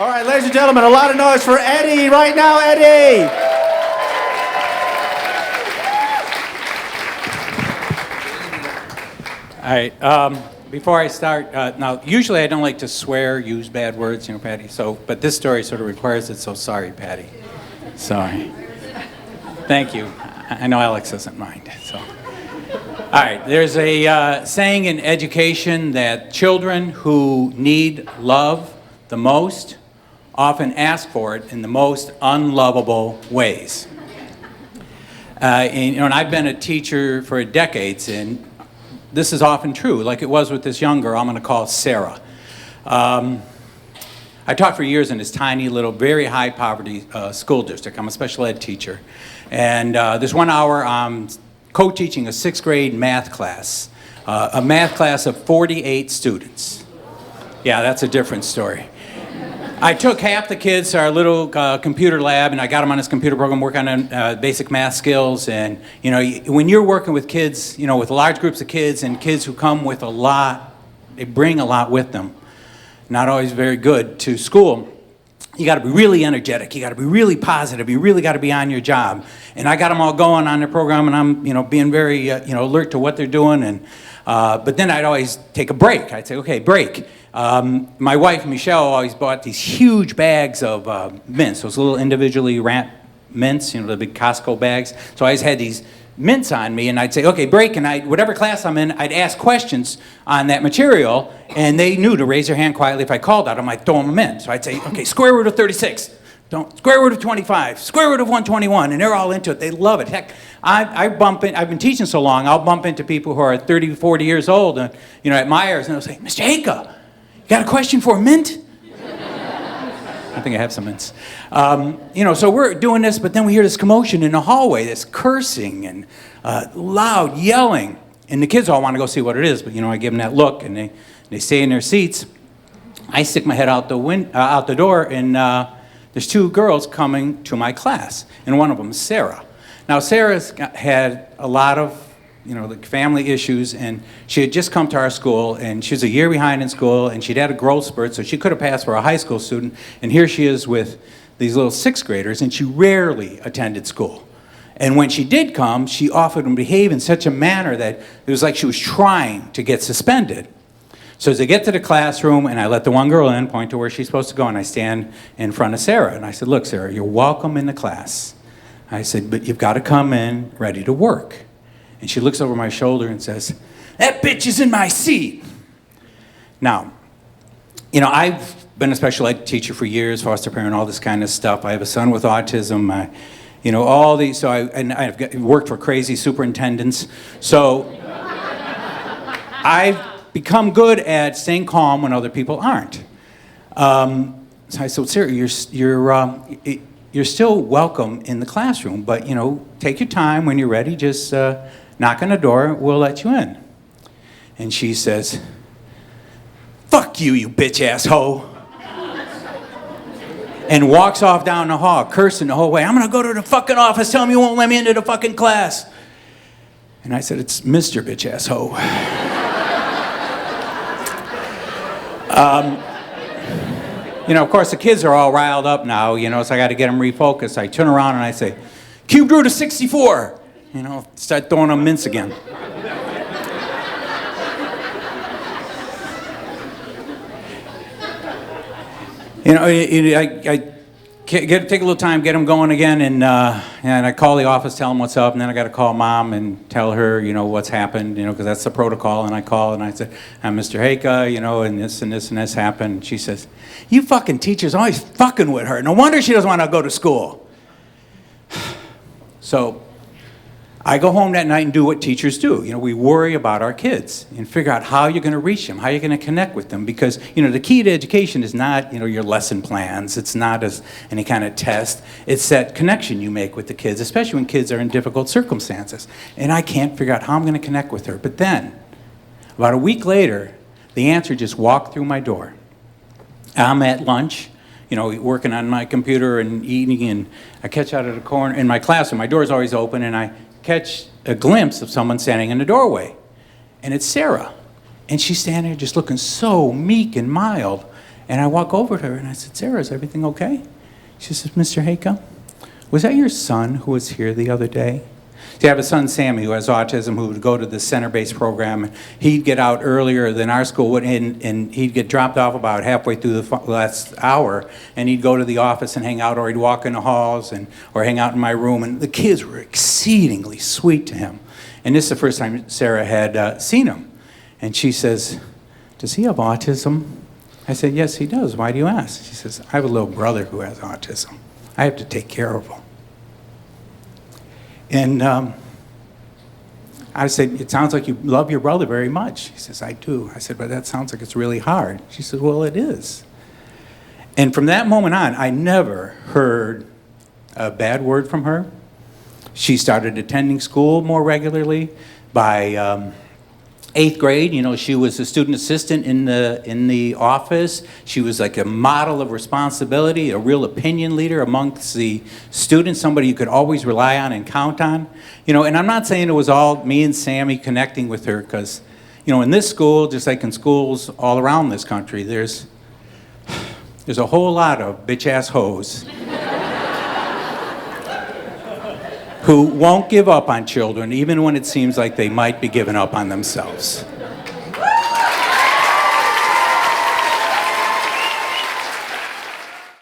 All right, ladies and gentlemen, a lot of noise for Eddie right now, Eddie. All right, before I start, now, usually I don't like to swear, use bad words, Patty, but this story sort of requires it, so sorry, Patty. Sorry. Thank you. I know Alex doesn't mind, so. All right, there's a saying in education that children who need love the most often ask for it in the most unlovable ways. And I've been a teacher for decades, and this is often true, like it was with this young girl I'm going to call Sarah. I taught for years in this tiny little, very high poverty school district. I'm a special ed teacher. And this 1 hour I'm co-teaching a 6th grade math class, a math class of 48 students. Yeah, that's a different story. I took half the kids to our little computer lab, and I got them on this computer program, working on basic math skills. And when you're working with kids, with large groups of kids and kids who come with a lot, they bring a lot with them. Not always very good to school. You got to be really energetic. You got to be really positive. You really got to be on your job. And I got them all going on their program, and I'm, being very, alert to what they're doing. And but then I'd always take a break. I'd say, okay, break. My wife, Michelle, always bought these huge bags of mints, those little individually wrapped mints, the big Costco bags. So I always had these mints on me, and I'd say, okay, break, and whatever class I'm in, I'd ask questions on that material, and they knew to raise their hand quietly if I called out. I might throw them a mint. So I'd say, okay, square root of 36. Square root of 25, square root of 121, and they're all into it. They love it. Heck, I've been teaching so long, I'll bump into people who are 30, 40 years old, and, at Myers, and they'll say, Mr. Hejka, you got a question for a mint? I think I have some mints. So we're doing this, but then we hear this commotion in the hallway, this cursing and loud yelling, and the kids all want to go see what it is, but, I give them that look, and they stay in their seats. I stick my head out the door, and there's 2 girls coming to my class, and one of them is Sarah. Now, Sarah's had a lot of, family issues, and she had just come to our school, and she was a year behind in school, and she'd had a growth spurt, so she could have passed for a high school student, and here she is with these little 6th graders, and she rarely attended school. And when she did come, she often behaved in such a manner that it was like she was trying to get suspended. So as I get to the classroom, and I let the one girl in, point to where she's supposed to go, and I stand in front of Sarah, and I said, look, Sarah, you're welcome in the class. I said, but you've got to come in ready to work. And she looks over my shoulder and says, that bitch is in my seat. Now, I've been a special ed teacher for years, foster parent, all this kind of stuff. I have a son with autism, all these, so I've worked for crazy superintendents. So I've become good at staying calm when other people aren't. So I said, Sarah, you're still welcome in the classroom, but, take your time. When you're ready, just knock on the door, we'll let you in. And she says, fuck you, you bitch-ass hoe. And walks off down the hall, cursing the whole way. I'm going to go to the fucking office, tell them you won't let me into the fucking class. And I said, it's Mr. Bitch-ass hoe. Of course, the kids are all riled up now, so I got to get them refocused. I turn around and I say, cube root of 64. Start throwing them mints again. I take a little time, get them going again, and I call the office, tell them what's up, and then I got to call Mom and tell her, what's happened, because that's the protocol. And I call and I said, I'm Mr. Hejka, and this and this and this happened. And she says, you fucking teachers always fucking with her. No wonder she doesn't want to go to school. So I go home that night and do what teachers do. We worry about our kids and figure out how you're going to reach them, how you're going to connect with them. Because, the key to education is not, your lesson plans. It's not any kind of test. It's that connection you make with the kids, especially when kids are in difficult circumstances. And I can't figure out how I'm going to connect with her. But then, about a week later, the answer just walked through my door. I'm at lunch, working on my computer and eating, and I catch out of the corner in my classroom. My door's always open, and I catch a glimpse of someone standing in the doorway, and it's Sarah, and she's standing there just looking so meek and mild, And I walk over to her and I said, Sarah, is everything okay? She says, Mr. Hejka, was that your son who was here the other day? See, I have a son, Sammy, who has autism, who would go to the center-based program. He'd get out earlier than our school would, and he'd get dropped off about halfway through the last hour, and he'd go to the office and hang out, or he'd walk in the halls or hang out in my room, and the kids were exceedingly sweet to him. And this is the first time Sarah had seen him. And she says, does he have autism? I said, yes, he does. Why do you ask? She says, I have a little brother who has autism. I have to take care of him. And I said, it sounds like you love your brother very much. She says, I do. I said, but that sounds like it's really hard. She said, well, it is. And from that moment on, I never heard a bad word from her. She started attending school more regularly. By 8th grade, you know, she was a student assistant in the office. She was like a model of responsibility, a real opinion leader amongst the students, somebody you could always rely on and count on. You know, and I'm not saying it was all me and Sammy connecting with her, because, you know, in this school, just like in schools all around this country, there's a whole lot of bitch-ass hoes who won't give up on children, even when it seems like they might be giving up on themselves.